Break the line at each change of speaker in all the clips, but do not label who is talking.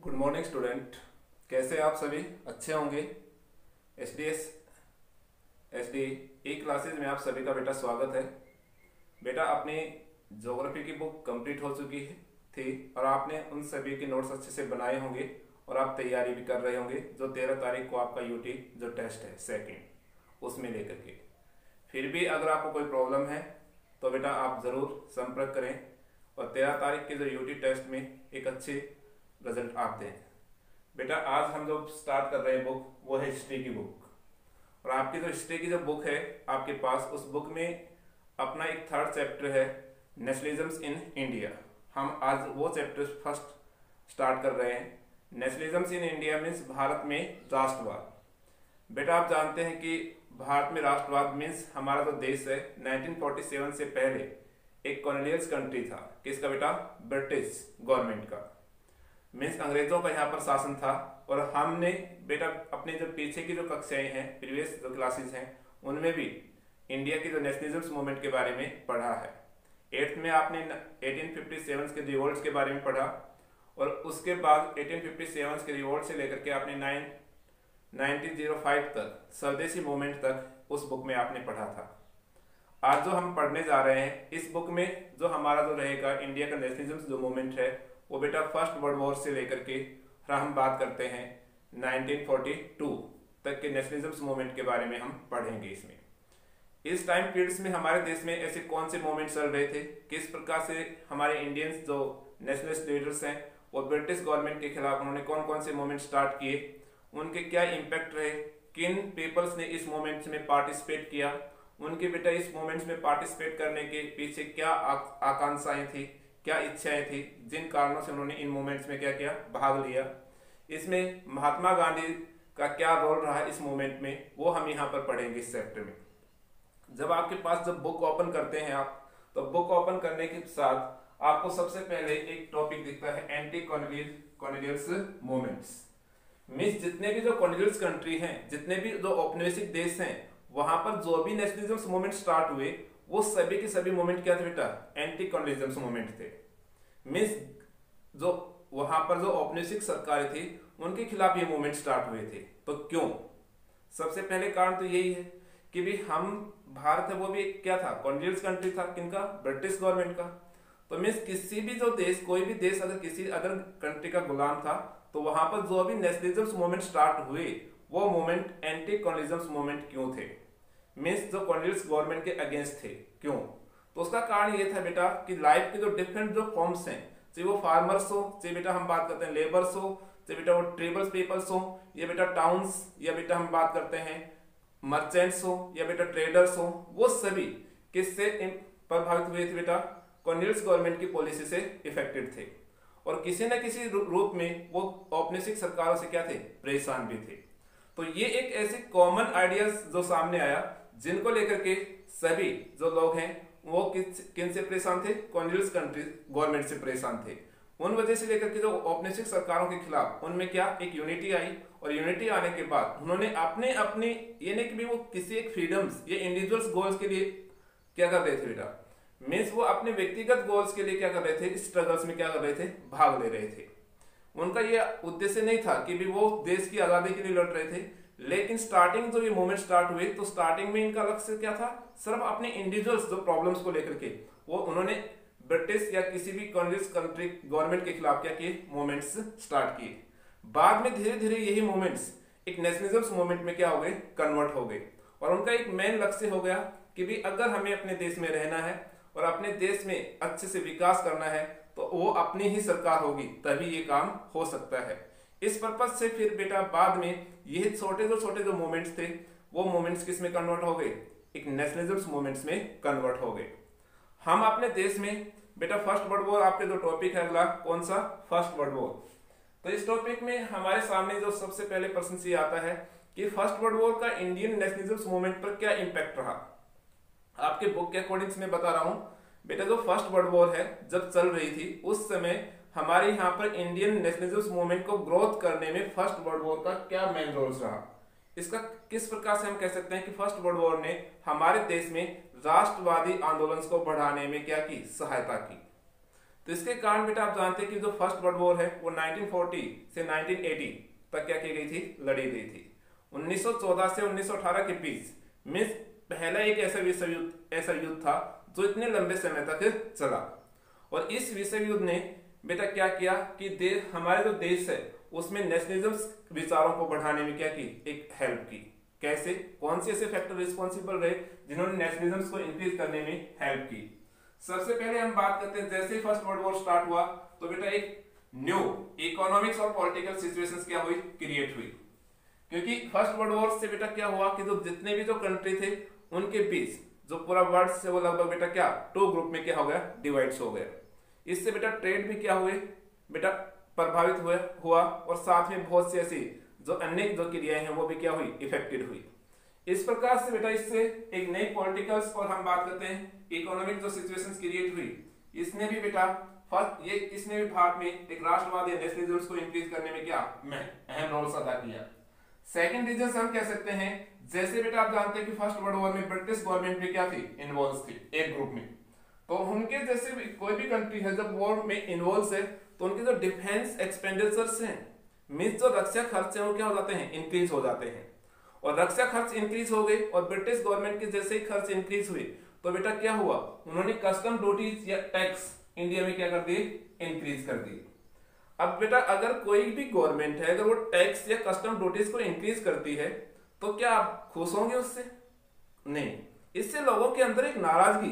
Good morning student. कैसे आप सभी अच्छे होंगे। एच डी ई क्लासेज में आप सभी का बेटा स्वागत है। बेटा अपनी ज्योग्राफी की बुक कंप्लीट हो चुकी है थी और आपने उन सभी के नोट्स अच्छे से बनाए होंगे और आप तैयारी भी कर रहे होंगे जो 13 तारीख को आपका यूटी जो टेस्ट है सेकंड उसमें लेकर के। फिर भी अगर आपको कोई प्रॉब्लम है तो बेटा आप ज़रूर संपर्क करें और 13 तारीख के जो यूटी टेस्ट में एक अच्छे रिजल्ट आते हैं। बेटा आज हम जो स्टार्ट कर रहे हैं बुक वो है हिस्ट्री की बुक और आपकी जो हिस्ट्री की जो बुक है आपके पास उस बुक में अपना एक थर्ड चैप्टर है नेशनलिज्म्स इन इंडिया। हम आज वो चैप्टर फर्स्ट स्टार्ट कर रहे हैं। नेशनलिज्म्स इन इंडिया मीन्स भारत में राष्ट्रवाद। बेटा आप जानते हैं कि भारत में राष्ट्रवाद मीन्स हमारा जो देश है 1947 से पहले एक कॉलोनियल कंट्री था। किसका बेटा? ब्रिटिश गवर्नमेंट का। मीन्स अंग्रेजों का यहाँ पर शासन था और हमने बेटा अपने जो पीछे की जो कक्षाएं हैं प्रीवियस जो क्लासेस हैं उनमें भी इंडिया की जो नेशनलिज्म मूवमेंट के बारे में पढ़ा है। 8th में आपने 1857 के रिवोल्ट के बारे में पढ़ा और उसके बाद 1857 के रिवोल्ट से लेकर के आपने 1905 तक स्वदेशी मूवमेंट तक उस बुक में आपने पढ़ा था। आज जो हम पढ़ने जा रहे हैं इस बुक में जो हमारा जो रहेगा इंडिया का नेशनलिज्म जो मूवमेंट है वो बेटा फर्स्ट वर्ल्ड वॉर से लेकर के हम बात करते हैं 1942 तक के नेशनलिज्म मूवमेंट के बारे में हम पढ़ेंगे। इसमें इस टाइम पीरियड्स में हमारे देश में ऐसे कौन से मूवमेंट चल रहे थे, किस प्रकार से हमारे इंडियंस जो नेशनलिस्ट लीडर्स हैं वो ब्रिटिश गवर्नमेंट के खिलाफ उन्होंने कौन कौन से मूवमेंट स्टार्ट किए, उनके क्या इम्पैक्ट रहे, किन पीपल्स ने इस मूवमेंट्स में पार्टिसिपेट किया, उनके बेटा इस मूवमेंट्स में पार्टिसिपेट करने के पीछे क्या आकांक्षाएं थी, क्या इच्छाएं थी, जिन कारणों से उन्होंने इन मूवमेंट्स में क्या किया, भाग लिया। इसमें महात्मा गांधी का क्या रोल रहा इस मूवमेंट में वो हम यहाँ पर पढ़ेंगे इस चैप्टर में। जब आपके पास जब बुक ओपन करते हैं आप तो बुक ओपन करने के साथ आपको सबसे पहले एक टॉपिक दिखता है एंटी कॉलोनियल्स मूवमेंट्स। मीन्स जितने भी जो कॉलोनियल्स कंट्री हैं, जितने भी जो औपनिवेशिक देश हैं, वहां पर जो भी नेशनलिज्म मूवमेंट स्टार्ट हुए वो सभी के सभी मूवमेंट क्या थे बेटा? एंटी कॉलोनियलिज्म मूवमेंट थे। मीन्स जो वहां पर जो औपनिवेशिक सरकारें थी उनके खिलाफ ये मूवमेंट स्टार्ट हुए थे। तो क्यों? सबसे पहले कारण तो यही है कि भी हम भारत है वो भी क्या था? कॉलोनियल कंट्री था। किनका? ब्रिटिश गवर्नमेंट का। तो मीन्स किसी भी जो देश, कोई भी देश अगर किसी अदर कंट्री का गुलाम था तो वहां पर जो भी नेशनलिज्म मूवमेंट स्टार्ट हुए वो मूवमेंट एंटी कॉलोनियलिज्म मूवमेंट क्यों थे? मीन्स जो कॉलोनियल गवर्नमेंट के अगेंस्ट थे। क्यों? तो उसका कारण ये था बेटा कि लाइफ के जो डिफरेंट जो फॉर्म्स हैं, चाहे वो फार्मर्स हो, चाहे बेटा हम बात करते हैं लेबर्स हो, चाहे बेटा वो ट्राइबल पीपल्स हो, या बेटा टाउन्स, या बेटा हम बात करते हैं मर्चेंट्स हो, या बेटा ट्रेडर्स हो, वो सभी किससे प्रभावित हुए थे बेटा? कॉलोनियल गवर्नमेंट की पॉलिसी से इफेक्टेड थे और किसी न किसी रूप में वो औपनिवेशिक सरकारों से क्या थे? परेशान भी थे। तो ये एक ऐसे कॉमन आइडियाज जो सामने आया जिनको लेकर के सभी जो लोग हैं वो किन से परेशान थे? कॉलोनियल कंट्री गवर्नमेंट से परेशान थे। उन वजह से लेकर के जो औपनिवेशिक सरकारों के खिलाफ उनमें क्या एक यूनिटी आई और यूनिटी आने के बाद उन्होंने अपने अपने ये नहीं कि भी वो किसी एक फ्रीडम्स या इंडिविजुअल्स गोल्स के लिए क्या कर रहे थे बेटा? मीन्स वो अपने व्यक्तिगत गोल्स के लिए क्या कर रहे थे? स्ट्रगल्स में क्या कर रहे थे? भाग ले रहे थे। उनका ये उद्देश्य नहीं था कि भी वो देश की आजादी के लिए लड़ रहे थे, लेकिन स्टार्टिंग जो ये मूवमेंट स्टार्ट हुए तो स्टार्टिंग में इनका लक्ष्य क्या था? सिर्फ अपने इंडिविजुअल्स जो प्रॉब्लम्स को लेकर के वो उन्होंने ब्रिटिश या किसी भी कॉलोनियल कंट्री गवर्नमेंट के खिलाफ क्या किए? मूवमेंट्स स्टार्ट किए। बाद में धीरे धीरे यही मूवमेंट्स एक नेशनलिज्म मूवमेंट में क्या हो गए? कन्वर्ट हो गए और उनका एक मेन लक्ष्य हो गया कि भी अगर हमें अपने देश में रहना है और अपने देश में अच्छे से विकास करना है तो वो अपनी ही सरकार होगी तभी ये काम हो सकता है। इस पर्पज से फिर बेटा बाद में ये छोटे जो मूवमेंट्स थे वो मूवमेंट्स किस में कन्वर्ट हो गए? एक नेशनलिज्म मूवमेंट्स में कन्वर्ट हो गए। हम अपने देश में बेटा फर्स्ट वर्ल्ड वॉर, आपके जो टॉपिक है अगला कौन सा? First world war. तो इस टॉपिक में हमारे सामने जो सबसे पहले प्रश्न ये आता है कि फर्स्ट वर्ल्ड वॉर का इंडियन नेशनलिज्म मूवमेंट पर क्या इंपैक्ट रहा। आपके बुक के अकॉर्डिंग मैं बता रहा हूं बेटा, जो फर्स्ट वर्ल्ड वॉर है जब चल रही थी उस समय हमारे यहाँ पर इंडियन नेशनलिज्म मूवमेंट को ग्रोथ करने में फर्स्ट वर्ल्ड वॉर का क्या मेन रोल रहा। इसका किस प्रकार से हम कह सकते हैं कि फर्स्ट वर्ल्ड वॉर ने हमारे देश में राष्ट्रवादी आंदोलन को बढ़ाने में क्या की? सहायता की। तो इसके कारण बेटा आप जानते हैं कि जो फर्स्ट वर्ल्ड वॉर है वो 1940 से 1980 तक क्या की गई थी, लड़ी गई थी। 1914 से 1918 के बीच में पहला एक ऐसा युद्ध था जो इतने लंबे समय तक चला। और इस विश्व युद्ध ने बेटा क्या किया कि हमारे जो देश है उसमें नेशनलिज्म विचारों को बढ़ाने में क्या की, एक हेल्प की। कैसे, कौन से ऐसे फैक्टर रिस्पॉन्सिबल रहे जिन्होंने नेशनलिज्म को इंक्रीज करने में हेल्प की? सबसे पहले हम बात करते हैं, जैसे फर्स्ट वर्ल्ड वॉर स्टार्ट हुआ तो बेटा एक न्यू इकोनॉमिक्स और पॉलिटिकल सिचुएशंस क्या हुई, क्रिएट हुई। क्योंकि फर्स्ट वर्ल्ड वॉर से बेटा क्या हुआ कि जो जितने भी जो कंट्री थे उनके बीच जो पूरा वर्ल्ड से वो लगभग बेटा क्या टू ग्रुप में क्या हो गया, डिवाइड्स हो गया। इससे बेटा ट्रेड भी क्या हुए बेटा प्रभावित हुआ और साथ में बहुत सी ऐसी जो अन्य जो क्रियाएं हैं वो भी क्या हुई, इफेक्टेड हुई। इस प्रकार से बेटा इससे एक नई पॉलिटिकल्स और हम बात करते हैं इकोनॉमिक जो सिचुएशंस क्रिएट हुई, इसने भी बेटा इसने भी भारत में एक राष्ट्रवाद या नेशनलिज्म को इंक्रीज करने में क्या अहम रोल अदा किया। सेकंड रीजन हम कह सकते हैं, जैसे बेटा आप जानते हैं कि फर्स्ट वर्ल्ड वॉर में ब्रिटिश गवर्नमेंट भी क्या थी, इन्वॉल्व थी एक ग्रुप में। तो उनके जैसे भी कोई भी कंट्री है जब वॉर में इन्वॉल्व है तो उनके जो डिफेंस एक्सपेंडिचर्स हैं, मींस जो रक्षा खर्च है वो क्या हो जाते हैं, इंक्रीज हो जाते हैं। और रक्षा खर्च इंक्रीज हो गए और ब्रिटिश गवर्नमेंट के जैसे ही खर्च इंक्रीज हुए तो बेटा क्या हुआ, उन्होंने कस्टम ड्यूटीज या टैक्स इंडिया में क्या कर दिए, इंक्रीज कर दिए। अब बेटा अगर कोई भी गवर्नमेंट है अगर वो टैक्स या कस्टम ड्यूटीज को इंक्रीज करती है तो क्या आप खुश होंगे उससे? नहीं। इससे लोगों के अंदर एक नाराजगी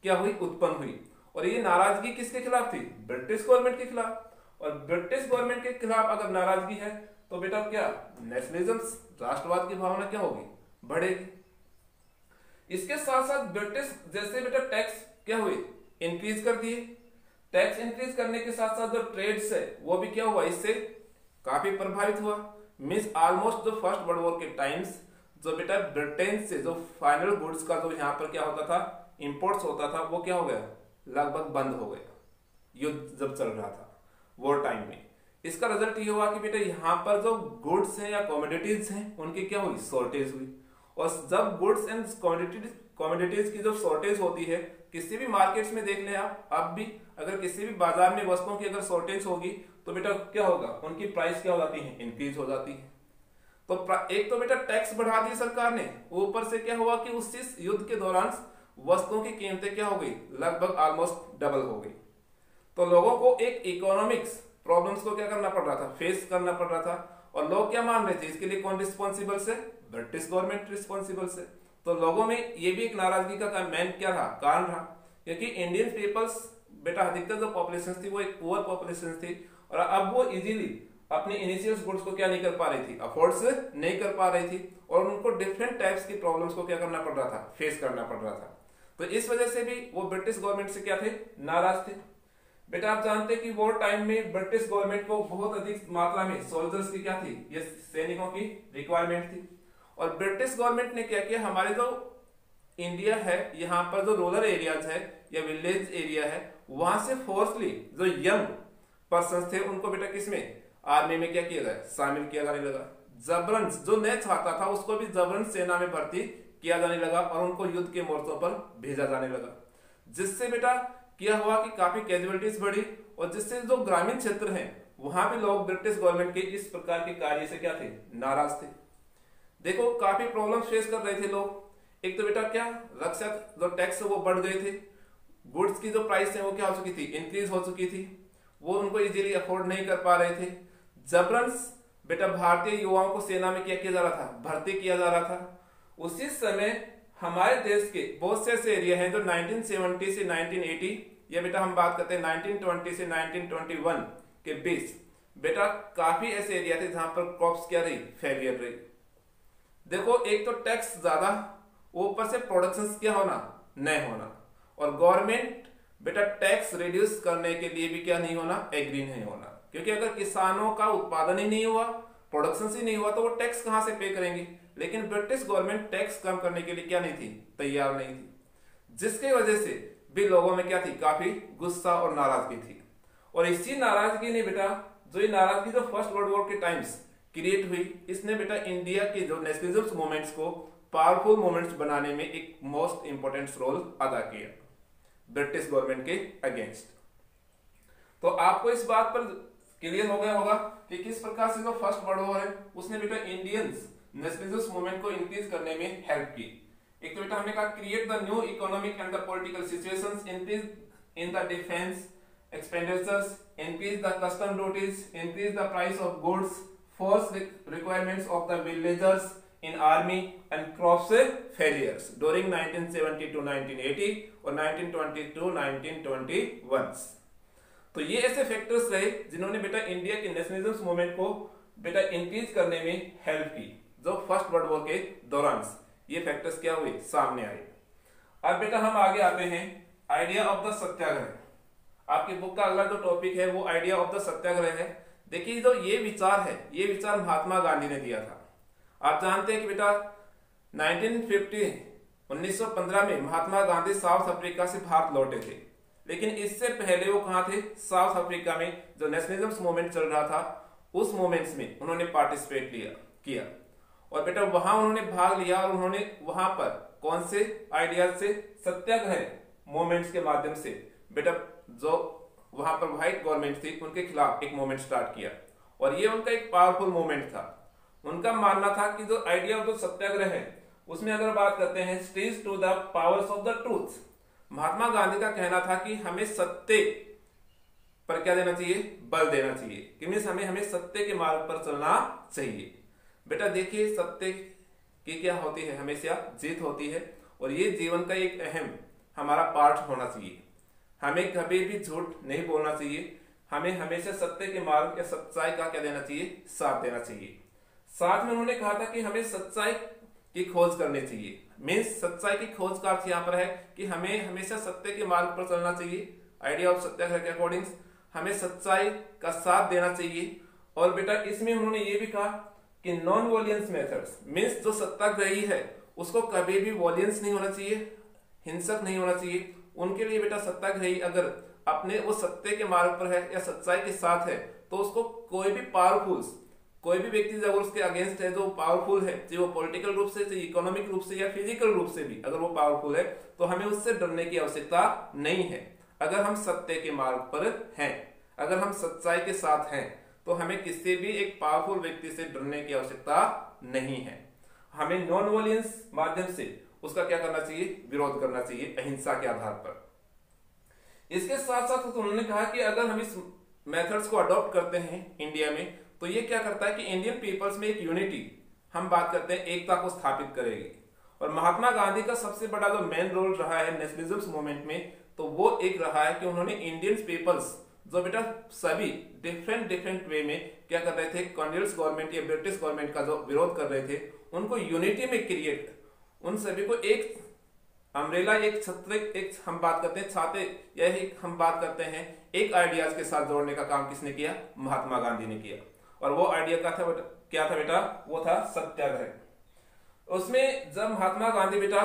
क्या हुई, उत्पन्न हुई। और ये नाराजगी किसके खिलाफ थी, ब्रिटिश गवर्नमेंट के खिलाफ। और ब्रिटिश गवर्नमेंट के खिलाफ अगर नाराजगी है तो बेटा क्या नेशनलिज्म, राष्ट्रवाद की भावना क्या होगी, बढ़ेगी। इसके साथ साथ ब्रिटिश जैसे बेटा टैक्स क्या हुए, इंक्रीज कर दिए। टैक्स इंक्रीज करने के साथ साथ जो ट्रेड्स है वो भी क्या हुआ, इससे काफी प्रभावित हुआ। मींस ऑलमोस्ट जो फर्स्ट वर्ल्ड वॉर के टाइम्स जो बेटा ब्रिटेन से जो फाइनल गुड्स का जो यहाँ पर क्या होता था, इंपोर्ट्स होता था, वो क्या हो गया, लगभग बंद हो गया युद्ध जब चल रहा था वॉर टाइम में। इसका रिजल्ट ये हुआ कि बेटा यहाँ पर जो गुड्स हैं या कमोडिटीज हैं उनकी क्या हुई, शॉर्टेज हुई। और जब गुड्स एंड कमोडिटीज की जो शॉर्टेज होती है, किसी भी मार्केट्स में देख लें आप, अब भी अगर किसी भी बाजार में वस्तुओं की अगर शॉर्टेज होगी तो बेटा क्या होगा, उनकी प्राइस क्या हो जाती है, इंक्रीज हो जाती है। तो एक तो बेटा टैक्स बढ़ा दी सरकार ने, ऊपर से क्या हुआ कि उस युद्ध के दौरान वस्तुओं की कीमतें क्या हो गई, लगभग ऑलमोस्ट डबल हो गई। तो लोगों को एक इकोनॉमिक्स प्रॉब्लम्स को क्या करना पड़ रहा था, फेस करना पड़ रहा था। और लोग क्या मान रहे थे, इसके लिए कौन रिस्पॉन्सिबल से, ब्रिटिश गवर्नमेंट रिस्पॉन्सिबल से। तो लोगों में ये भी एक नाराजगी का मेन क्या रहा, कारण रहा, क्योंकि इंडियन पीपल्स बेटा अधिकतर जो पॉपुलेशन थी वो एक पुअर पॉपुलेशन थी और अब वो इजीली अपने इनिशियल गुड्स को क्या नहीं कर पा रही थी, अफोर्ड से नहीं कर पा रही थी और उनको डिफरेंट टाइप्स की प्रॉब्लम्स को क्या करना पड़ रहा था, फेस करना पड़ रहा था। तो इस वजह से भी वो ब्रिटिश गवर्नमेंट से क्या थे, नाराज थे। बेटा आप जानते हैं कि वॉर टाइम में ब्रिटिश गवर्नमेंट को बहुत अधिक मात्रा में सोल्जर्स की क्या थी, ये सैनिकों की रिक्वायरमेंट थी। और ब्रिटिश गवर्नमेंट ने क्या किया, हमारे जो इंडिया है यहाँ पर जो रूरल एरियाज है या विलेज एरिया है वहां से फोर्सली जो यंग पर्सन थे उनको बेटा किसमें, आर्मी में क्या किया जाए, शामिल किया जाने लगा। जबरन जो नहीं चाहता था उसको भी जबरन सेना में भर्ती किया जाने लगा और उनको युद्ध के मोर्चों पर भेजा जाने लगा। जिससे बेटा क्या हुआ कि काफी कैजुअलिटीज बढ़ी और जिससे जो ग्रामीण क्षेत्र हैं वहां भी लोग ब्रिटिश गवर्नमेंट के इस प्रकार के कार्य से क्या थे, नाराज थे। देखो काफी प्रॉब्लम फेस कर रहे थे लोग। एक तो बेटा क्या रक्षा जो टैक्स वो बढ़ गए थे, गुड्स की जो प्राइस है वो क्या हो चुकी थी, इंक्रीज हो चुकी थी, वो उनको इजीली अफोर्ड नहीं कर पा रहे थे। जबरन बेटा भारतीय युवाओं को सेना में क्या किया जा रहा था, भर्ती किया जा रहा था। उसी समय हमारे देश के बहुत से ऐसे एरिया हैं जो 1970 से 1980 या बेटा हम बात करते हैं 1920 से 1921 के बीच बेटा काफी ऐसे एरिया थे जहां पर क्रॉप्स क्या रही, फेलियर रही। देखो एक तो टैक्स ज्यादा, ऊपर से प्रोडक्शन क्या होना, नहीं होना, और गवर्नमेंट बेटा टैक्स रिड्यूस करने के लिए भी क्या नहीं होना, एग्री नहीं होना। क्योंकि अगर किसानों का उत्पादन ही नहीं हुआ, प्रोडक्शन ही नहीं हुआ तो वो टैक्स कहां से पे करेंगे। लेकिन ब्रिटिश गवर्नमेंट टैक्स कम करने के लिए क्या नहीं थी, तैयार नहीं थी, जिसकी वजह से भी लोगों में क्या थी, काफी गुस्सा और नाराजगी थी। और इसी नाराजगी ने बेटा जो नाराजगी जो फर्स्ट वर्ल्ड वॉर के टाइम्स क्रिएट हुई, इसने बेटा इंडिया के जो नेशनलिज्म मूवमेंट्स को पावरफुल मूवमेंट्स बनाने में एक मोस्ट इंपोर्टेंट रोल अदा किया ब्रिटिश गवर्नमेंट के अगेंस्ट। तो आपको इस बात पर क्लियर हो गया होगा कि किस प्रकार से जो फर्स्ट वर्ल्ड वॉर है उसने बेटा इंडियंस नेशनलिज्म मूवमेंट को इंक्रीज करने में हेल्प की। एक तो बेटा हमने कहा create the new economic and the political situations, increase in the defence expenditures, increase the custom duties, increase the price of goods, force requirements of the villagers in army and crops failures during 1970 to 1980 और 1920 to 1921। तो ये ऐसे factors रहे जिन्होंने बेटा India के nationalism movement को बेटा इंक्रीज करने में हेल्प की। जो फर्स्ट वर्ल्ड वॉर के दौरान ये फैक्टर्स क्या हुए, सामने आए। अब बेटा हम आगे आते हैं आइडिया ऑफ द सत्याग्रह। आपकी बुक का अगला जो टॉपिक है वो आइडिया ऑफ द सत्याग्रह है। देखिए जो ये विचार है, ये विचार महात्मा गांधी ने दिया था। आप जानते हैं कि बेटा 1915 में महात्मा गांधी साउथ अफ्रीका से भारत लौटे थे, लेकिन इससे पहले वो कहाँ थे, साउथ अफ्रीका में जो नेशनलिज्म मूवमेंट चल रहा था उस मूवमेंट्स में उन्होंने पार्टिसिपेट किया और बेटा वहां उन्होंने भाग लिया और उन्होंने वहां पर कौन से आइडियाज से, सत्याग्रह मूवमेंट्स के माध्यम से बेटा जो वहां पर व्हाइट गवर्नमेंट थी उनके खिलाफ एक मूवमेंट स्टार्ट किया और ये उनका एक पावरफुल मूवमेंट था। उनका मानना था कि जो आइडिया ऑफ द सत्याग्रह है उसमें अगर बात करते हैं स्टीज to the powers of the truth, Mahatma Gandhi का कहना था कि हमें सत्य पर क्या देना चाहिए, बल देना चाहिए, कि मीन्स हमें सत्य के मार्ग पर चलना चाहिए। बेटा देखिए सत्य की क्या होती है, हमेशा जीत होती है और ये जीवन का एक अहम हमारा पार्ट होना चाहिए। हमें कभी भी झूठ नहीं बोलना चाहिए, हमें हमेशा सत्य के मार्ग या सच्चाई का क्या देना चाहिए, साथ देना चाहिए। साथ में उन्होंने कहा था कि हमें सच्चाई की खोज करनी चाहिए। मीन्स सच्चाई की खोज का अर्थ यहाँ पर है कि हमें हमेशा सत्य के मार्ग पर चलना चाहिए। आइडिया ऑफ सत्याग्रह के अकॉर्डिंग हमें सच्चाई का साथ देना चाहिए। और बेटा इसमें उन्होंने ये भी कहा कि नॉन वॉयलेंस मेथड्स, मीन्स जो सत्याग्रही है उसको कभी भी वॉयलेंस नहीं होना चाहिए, हिंसक नहीं होना चाहिए। उनके लिए बेटा सत्याग्रही अगर अपने वो सत्य के मार्ग पर है या सच्चाई के साथ है तो उसको कोई भी पावरफुल, कोई भी व्यक्ति अगर उसके अगेंस्ट है, जो पावरफुल है, चाहे वो पॉलिटिकल रूप से, चाहे इकोनॉमिक रूप से या फिजिकल रूप से भी अगर वो पावरफुल है तो हमें उससे डरने की आवश्यकता नहीं है। अगर हम सत्य के मार्ग पर हैं, अगर हम सच्चाई के साथ हैं तो हमें किसी भी एक पावरफुल व्यक्ति से डरने की आवश्यकता नहीं है। हमें नॉन वॉयलेंस माध्यम से उसका क्या करना चाहिए, विरोध करना चाहिए अहिंसा के आधार पर। इसके साथ साथ उन्होंने कहा कि अगर हम इस मेथड्स को अडॉप्ट करते हैं इंडिया में तो ये क्या करता है कि इंडियन पीपल्स में एक यूनिटी, हम बात करते हैं एकता को स्थापित करेगी। और महात्मा गांधी का सबसे बड़ा जो मेन रोल रहा है नेशनलिज्म मूवमेंट में तो वो एक रहा है कि उन्होंने इंडियन पीपल्स जो बेटा सभी डिफरेंट वे में क्या कर रहे थे, कॉलोनियल गवर्नमेंट या ब्रिटिश गवर्नमेंट का जो विरोध कर रहे थे उनको यूनिटी में क्रिएट, उन सभी को एक अम्ब्रेला, एक छत्र, एक हम बात करते हैं छाते या एक हम बात करते हैं एक आइडियाज के साथ जोड़ने का काम किसने किया, महात्मा गांधी ने किया। और वो आइडिया क्या था बेटा, वो था सत्याग्रह। उसमें जब महात्मा गांधी बेटा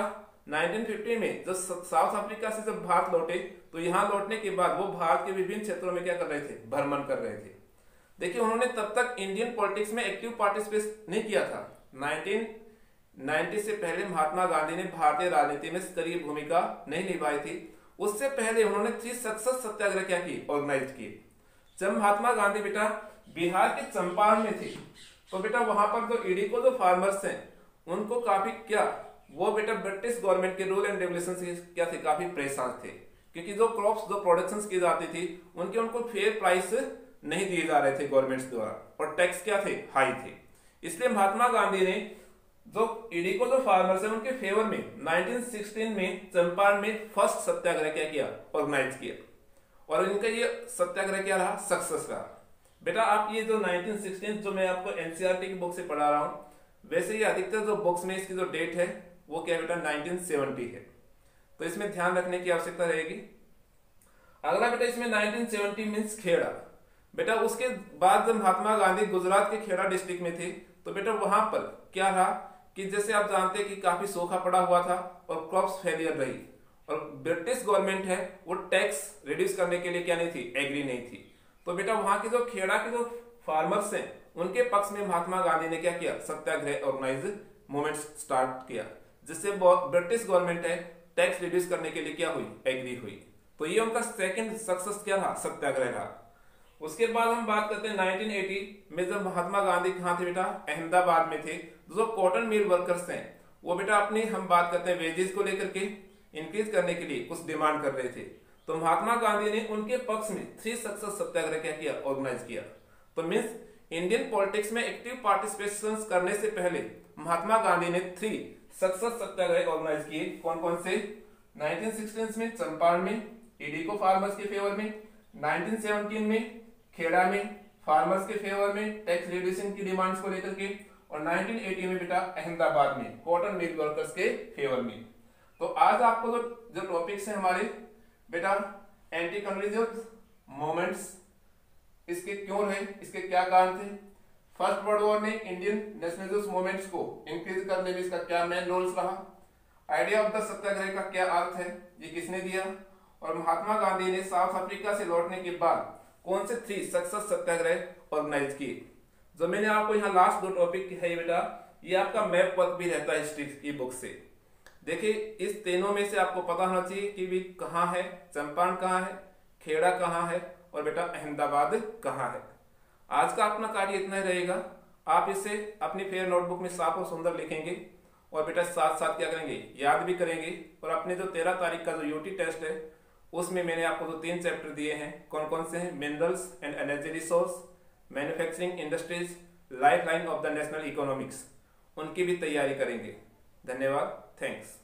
1950 में जब साउथ अफ्रीका से जब भारत लौटे तो यहाँ लौटने के बाद वो भारत के विभिन्न क्षेत्रों में क्या कर रहे थे, भ्रमण कर रहे थे। देखिए उन्होंने तब तक इंडियन पॉलिटिक्स में एक्टिव पार्टिसिपेट नहीं किया था। 1990 से पहले महात्मा गांधी ने भारतीय राजनीति में सक्रिय भूमिका नहीं निभाई थी। उससे पहले उन्होंने 30 सक्सेस सत्याग्रह क्या की, ऑर्गेनाइज किए। जब महात्मा गांधी बेटा बिहार के चंपारण में थे तो बेटा वहां पर जो इडिको जो फार्मर्स हैं उनको काफी क्या, वो बेटा ब्रिटिश गवर्नमेंट के रूल एंड रेगुलेशन से क्या थे, काफी परेशान थे, क्योंकि जो क्रॉप्स जो प्रोडक्शन की जाती थी उनको फेयर प्राइस नहीं दिए जा रहे थे गवर्नमेंट द्वारा और टैक्स क्या थे, हाई थे। इसलिए महात्मा गांधी ने जो इडिको जो फार्मर्स है उनके फेवर में 1916 में चंपारण में फर्स्ट सत्याग्रह क्या किया, ऑर्गेनाइज किया। और इनका ये सत्याग्रह क्या रहा, सक्सेस रहा। बेटा आप ये जो 1916 जो मैं आपको एनसीईआरटी की बुक से पढ़ा रहा हूं, वैसे ये अधिकतर जो बुक्स में इसकी जो डेट है वो क्या बेटा 1970 है, तो इसमें ध्यान रखने की आवश्यकता रहेगी। अगला बेटा इसमें 1970 मीन्स खेड़ा। बेटा उसके बाद जब महात्मा गांधी गुजरात के खेड़ा डिस्ट्रिक्ट में थे तो बेटा वहां पर क्या रहा कि जैसे आप जानते हैं कि काफी सूखा पड़ा हुआ था और क्रॉप्स फेलियर रही और ब्रिटिश गवर्नमेंट है वो टैक्स रिड्यूस करने के लिए क्या नहीं थी, एग्री नहीं थी। तो बेटा वहां के जो खेड़ा के जो फार्मर्स हैं उनके पक्ष में महात्मा गांधी ने क्या किया, सत्याग्रह ऑर्गेनाइज मूवमेंट स्टार्ट किया, जिससे ब्रिटिश गवर्नमेंट है टैक्स रिड्यूस करने के लिए क्या हुई, एग्री हुई। तो ये उनका सेकंड सक्सेस क्या रहा, सत्याग्रह रहा। उसके बाद हम बात करते हैं 1980 में, जब महात्मा गांधी कहाँ थे बेटा, अहमदाबाद में थे। जो कॉटन मिल वर्कर्स हैं वो बेटा अपनी हम बात करते हैं वेजेस को लेकर के इंक्रीज करने के लिए कुछ डिमांड कर रहे थे। तो महात्मा गांधी ने उनके पक्ष में 3 सक्सेस सत्याग्रह क्या किया, ऑर्गेनाइज किया। तो मीन्स इंडियन पॉलिटिक्स में एक्टिव पार्टिसिपेशन करने से पहले महात्मा गांधी ने 3 सक्सेस सत्याग्रह ऑर्गेनाइज किए। कौन कौन से? 1916 में चंपारण में ईडीको फार्मर्स के फेवर में, 1917 में खेड़ा में फार्मर्स के फेवर में टैक्स रिड्यूसिंग की डिमांड्स को लेकर के, और 1980 में बेटा अहमदाबाद में कॉटन मिल वर्कर्स के फेवर में। तो आज आपको जो टॉपिक्स हैं हमारे बेटा, एंटी कॉलोनियल मूवमेंट्स, इसके क्यों रहे, इसके क्या कारण थे, फर्स्ट वर्ल्ड वॉर ने इंडियन नेशनलिज्म मूवमेंट्स को इंक्रीज करने में इसका क्या मेन रोल्स रहा, आइडिया ऑफ द सत्याग्रह का क्या अर्थ है, ये किसने दिया, और महात्मा गांधी ने साउथ अफ्रीका से लौटने के बाद कौन से 3 सक्सेस सत्याग्रह ऑर्गेनाइज किए। जो मैंने आपको यहाँ लास्ट 2 टॉपिक है बेटा, ये आपका मैप वर्क भी रहता है हिस्ट्री की बुक से। देखिए इस तीनों में से आपको पता होना चाहिए कि भी कहाँ है, चंपारण कहाँ है, खेड़ा कहाँ है, और बेटा अहमदाबाद कहाँ है। आज का अपना कार्य इतना ही रहेगा। आप इसे अपनी फेयर नोटबुक में साफ और सुंदर लिखेंगे, और बेटा साथ साथ क्या करेंगे, याद भी करेंगे। और अपने जो 13 तारीख का जो यूटी टेस्ट है उसमें मैंने आपको जो 3 चैप्टर दिए हैं, कौन कौन से हैं, minerals and energy resource, manufacturing industries, life line of the national economics, उनकी भी तैयारी करेंगे। धन्यवाद, थैंक्स।